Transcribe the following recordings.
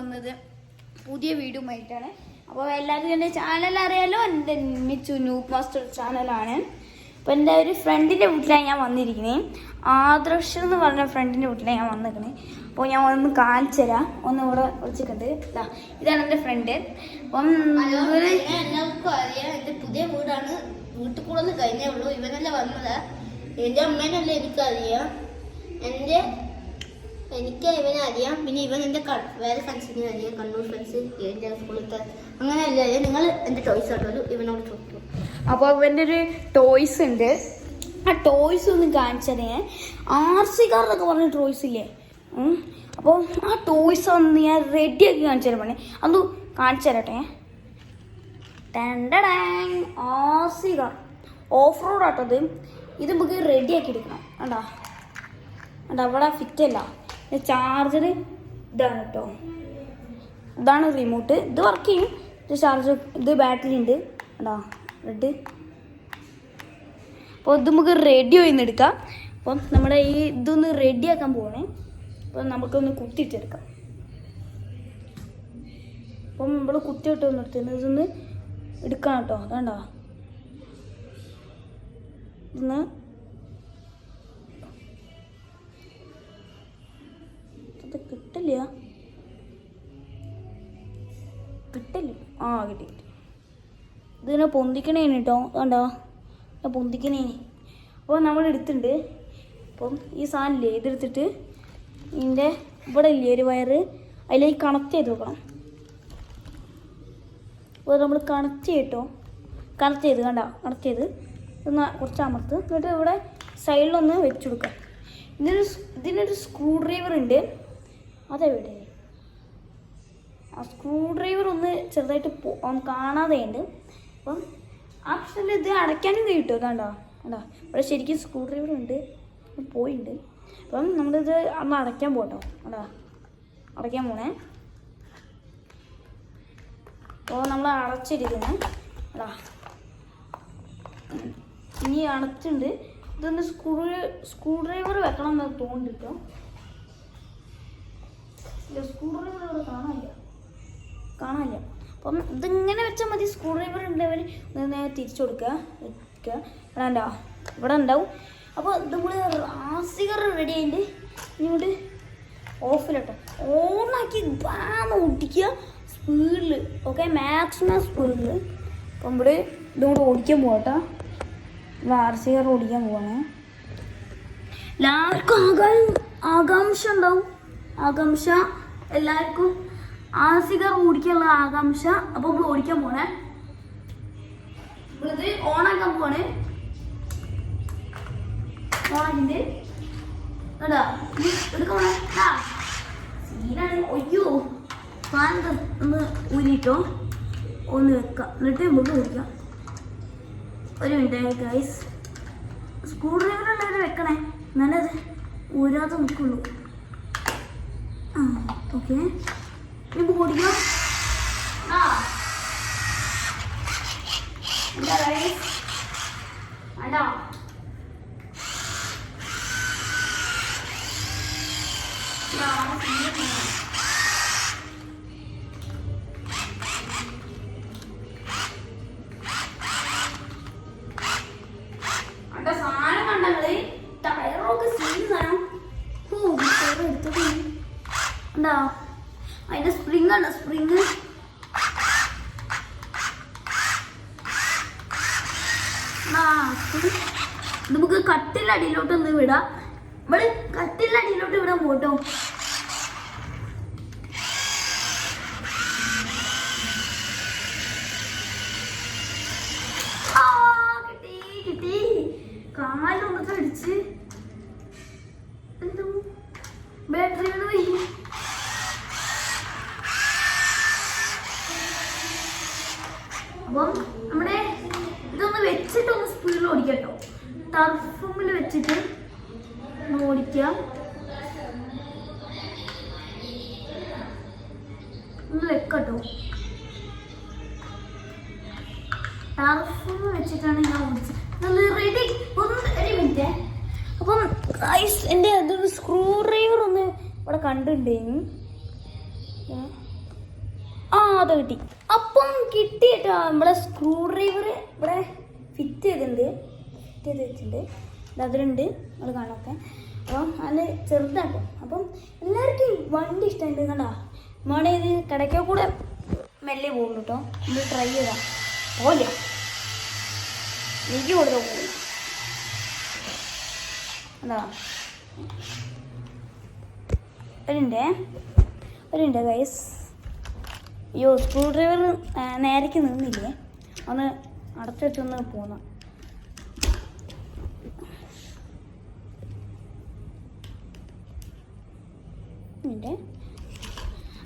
വന്നത് പുതിയ വീഡിയോ ആയിട്ടാണ്. അപ്പോൾ എല്ലാവർക്കും എൻ്റെ ചാനൽ അറിയാലോ, എൻ്റെ മിച്ചു ന്യൂബ് മാസ്റ്റർ ചാനലാണ്. അപ്പോൾ എൻ്റെ ഒരു ഫ്രണ്ടിൻ്റെ വീട്ടിലാണ് ഞാൻ വന്നിരിക്കുന്നത്. ആദർശം എന്ന് പറഞ്ഞ ഫ്രണ്ടിൻ്റെ വീട്ടിലാണ് ഞാൻ വന്നിരിക്കുന്നത്. അപ്പോൾ ഞാൻ ഒന്ന് കാണിച്ചു തരാം. ഒന്ന് ഇവിടെ വെച്ചിട്ടുണ്ട്. ഇതാണ് എൻ്റെ ഫ്രണ്ട്. അപ്പം എല്ലാവർക്കും അറിയാം, എൻ്റെ പുതിയ വീടാണ്. വീട്ടിൽ കൂടെ ഒന്ന് കഴിഞ്ഞേ ഉള്ളൂ. ഇവനല്ല വന്നത്, എൻ്റെ അമ്മേനല്ല എനിക്കറിയാം. എനിക്ക് ഇവനെ അറിയാം. പിന്നെ ഇവൻ എൻ്റെ വേറെ ഫ്രണ്ട്സിനെ അറിയാം, കണ്ണൂർ ഫ്രണ്ട്സ്, എൻ്റെ സ്കൂളിലത്തെ അങ്ങനെ അല്ല. നിങ്ങൾ എൻ്റെ ടോയ്സ് ആട്ടോ ഇവനോട് ചോദിക്കും. അപ്പോൾ അവൻ്റെ ഒരു ടോയ്സ് ഉണ്ട്. ആ ടോയ്സ് ഒന്ന് കാണിച്ചതേ. RC കാറൊക്കെ പറഞ്ഞ ടോയ്സ് ഇല്ലേ? അപ്പോൾ ആ ടോയ്സ് ഒന്ന് ഞാൻ റെഡിയാക്കി കാണിച്ചു തരാൻ പറഞ്ഞേ. അത് കാണിച്ചു തരട്ടെ. RC കാർ ഓഫ് റോഡ് ആട്ടത്. ഇത് നമുക്ക് റെഡിയാക്കി എടുക്കണം. കണ്ടോ അവിടെ ഫിറ്റ് അല്ല. ചാർജർ ഇതാണ് കേട്ടോ. ഇതാണ് റിമോട്ട്. ഇത് വർക്ക് ചെയ്യും. ഇത് ചാർജർ, ഇത് ബാറ്ററി ഉണ്ട്. കണ്ടോ റെഡ്. അപ്പോൾ ഇത് നമുക്ക് റെഡി ചെയ്യുന്നെടുക്കാം. അപ്പം നമ്മുടെ ഈ ഇതൊന്ന് റെഡിയാക്കാൻ പോകണേ. അപ്പം നമുക്കൊന്ന് കുത്തിയിട്ടെടുക്കാം. അപ്പം നമ്മൾ കുത്തിയിട്ട് ഒന്ന് എടുത്തിട്ട് ഇതൊന്ന് എടുക്കണം കേട്ടോ. അതുകൊണ്ടോ ഇന്ന് ഇത് കിട്ടില്ല. കിട്ടി. ഇതിനെ പൊന്തിക്കണേന് കേട്ടോ. കണ്ടോ പൊന്തിക്കണേന്. അപ്പോൾ നമ്മൾ എടുത്തിട്ടുണ്ട്. അപ്പം ഈ സാധനമില്ലേ, ഇതെടുത്തിട്ട് ഇതിൻ്റെ ഇവിടെ ഇല്ലേ ഒരു വയറ്, അതിലേക്ക് കണക്ട് ചെയ്ത് വെക്കണം. അപ്പോൾ നമ്മൾ കണക്ട് ചെയ്തിട്ടോ. കണക്ട് ചെയ്ത് കണക്ട് ചെയ്ത് ഒന്ന് കുറച്ച് അമർത്ത്. എന്നിട്ട് ഇവിടെ സൈഡിലൊന്ന് വെച്ച് കൊടുക്കാം. ഇതിനൊരു സ്ക്രൂ ഡ്രൈവർ ഉണ്ട്. അതെവിടെ? ആ സ്ക്രൂ ഡ്രൈവർ ഒന്ന് ചെറുതായിട്ട് കാണാതെ ഉണ്ട്. അപ്പം ആപ്ഷനിൽ ഇത് അടയ്ക്കാനും കഴിയും. അതാണ്ടോ ഇവിടെ ശരിക്കും സ്ക്രൂ ഡ്രൈവർ ഉണ്ട്, പോയിട്ടുണ്ട്. അപ്പം നമ്മളിത് അന്ന് അടയ്ക്കാൻ പോട്ടോ. അടയ്ക്കാൻ പോണേ. അപ്പോൾ നമ്മൾ അടച്ചിരിക്കുന്നത് ഇനി അടച്ചിട്ടുണ്ട്. ഇതൊന്ന് സ്ക്രൂ ഡ്രൈവർ വെക്കണം എന്ന് തോന്നിട്ടോ. സ്ക്രൂ ഡ്രൈവർ ഇവിടെ കാണാനില്ല. അപ്പം ഇതിങ്ങനെ വെച്ചാൽ മതി. സ്ക്രൂ ഡ്രൈവർ ഉണ്ടവർ തിരിച്ചു കൊടുക്കുക. ഇവിടെ ഉണ്ടാവും. അപ്പോൾ ഇത് നമ്മൾ RC കാർ റെഡി ആയിട്ട് ഇങ്ങോട്ട് ഓഫിലിട്ടോ ഓണാക്കി ഓടിക്കുക സ്പീഡിൽ. ഓക്കെ, മാക്സിമം സ്പീഡിൽ. അപ്പം ഇവിടെ ഇതുകൊണ്ട് ഓടിക്കാൻ പോകട്ടോ. RC കാർ ഓടിക്കാൻ പോവാണ്. എല്ലാവർക്കും ആകാംക്ഷ ഉണ്ടാവും. ആകാംക്ഷ എല്ലാവർക്കും RC കാർ ഓടിക്കാനുള്ള ആകാംക്ഷ. അപ്പോൾ നമ്മൾ ഓടിക്കാൻ പോണേ. നമ്മളിത് ഓണാക്കാൻ പോവാണ്. ഓണാക്കിണ്ട് എടുക്കാൻ സീനാണ്. ഒയ്യോ ഫാൻ ഒന്ന് ഊരിട്ടോ ഒന്ന് വെക്കാം. എന്നിട്ട് നമുക്ക് ഓടിക്കാം. ഒരു മിനിറ്റ് ഗൈസ്. സ്ക്രൂ ഡ്രൈവർ ഉള്ളവരെ വെക്കണേ, നല്ലത് ഊരാതെ നിൽക്കുള്ളൂ. ഓക്കെ, നമുക്ക് ഓടിക്കാം. എന്താ ഗൈസ് വേണ്ടാ? സാധനം കണ്ടത് ടയറൊക്കെ സീൻ സാധനം. എടുത്തത് എന്താ അതിന്റെ സ്പ്രിങ് ആണ്. സ്പ്രിങ് നമുക്ക് കട്ടിലെ അടിയിലോട്ട് ഒന്ന് വിടാം. നമ്മള് കട്ടിലെ അടിയിലോട്ട് വിടാൻ പോട്ടോ. കിട്ടി. കാലൊന്നൊക്കെ അടിച്ച് എന്തോ ബാറ്ററി പോയി. അപ്പം നമ്മുടെ ഇതൊന്ന് വെച്ചിട്ടൊന്ന് സ്പീഡിൽ ഓടിക്കട്ടോ. ടർഫിൽ വെച്ചിട്ട് ഒന്ന് ഓടിക്കാം. ഒന്ന് വെക്കട്ടോ. ടർഫിൽ വെച്ചിട്ടാണ് ഞാൻ ഓടിച്ചത്. റെഡി. ഒരു മിനിറ്റ്. അപ്പം എൻ്റെ അതൊരു സ്ക്രൂ ഡ്രൈവർ ഒന്ന് ഇവിടെ കണ്ടിട്ടുണ്ടേന്. അത് കിട്ടി. അപ്പം കിട്ടി കേട്ടോ. നമ്മുടെ സ്ക്രൂ ഡ്രൈവർ ഇവിടെ ഫിറ്റ് ചെയ്തിട്ടുണ്ട്. അതിലുണ്ട്, നമ്മൾ കാണാത്ത. അപ്പം അതിന് ചെറുതാട്ടോ. അപ്പം എല്ലാവർക്കും വണ്ടി ഇഷ്ടമുണ്ട് കണ്ടാ. മോനെ ഇത് കിടക്കോ കൂടെ മെല്ലെ പോകുന്നു കേട്ടോ. നമ്മൾ ട്രൈ ചെയ്താ പോലെ എനിക്ക് കൊടുത്തോ പോകും. എന്താ ഒരുണ്ട് ഗൈസ്. അയ്യോ സ്ക്രൂ ഡ്രൈവർ നേരേക്ക് നിന്നില്ലേ, ഒന്ന് അടച്ചു വെച്ചൊന്ന് പോന്ന.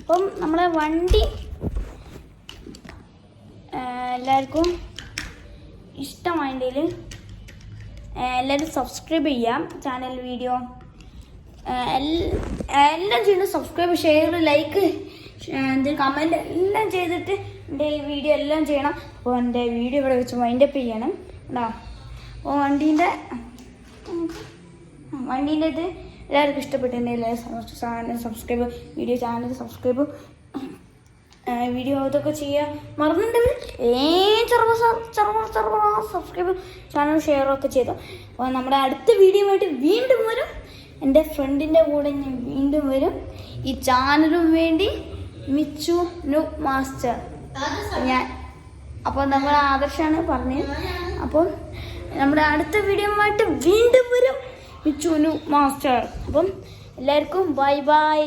അപ്പം നമ്മളെ വണ്ടി എല്ലാവർക്കും ഇഷ്ടമായതിൽ എല്ലാവരും സബ്സ്ക്രൈബ് ചെയ്യാം. ചാനൽ വീഡിയോ എല്ലാം ചെയ്യണം. സബ്സ്ക്രൈബ്, ഷെയർ, ലൈക്ക്, കമൻറ്റ് എല്ലാം ചെയ്തിട്ട് എൻ്റെ ഈ വീഡിയോ എല്ലാം ചെയ്യണം. അപ്പോൾ എൻ്റെ വീഡിയോ ഇവിടെ വെച്ച് വൈൻഡപ്പ് ചെയ്യണം കേട്ടോ. അപ്പോൾ വണ്ടീൻ്റെ ഇത് എല്ലാവർക്കും ഇഷ്ടപ്പെട്ടിട്ടുണ്ടെങ്കിൽ channel subscribe, channel subscribe, video ഇതൊക്കെ ചെയ്യാൻ മറന്നിട്ടുണ്ടെങ്കിൽ സബ്സ്ക്രൈബ്, ചാനൽ ഷെയറൊക്കെ ചെയ്തോ. അപ്പോൾ നമ്മുടെ അടുത്ത വീഡിയോ ആയിട്ട് വീണ്ടും വരും. എൻ്റെ ഫ്രണ്ടിൻ്റെ കൂടെ ഞാൻ വീണ്ടും വരും. ഈ ചാനലും വേണ്ടി മിച്ചു നു മാസ്റ്റർ ഞാൻ. അപ്പോൾ നമ്മൾ ആദർശാണ് പറഞ്ഞത്. അപ്പോൾ നമ്മുടെ അടുത്ത വീഡിയോ ആയിട്ട് വീണ്ടും വരും മിച്ചു നു മാസ്റ്റർ. അപ്പം എല്ലാവർക്കും ബൈ ബൈ.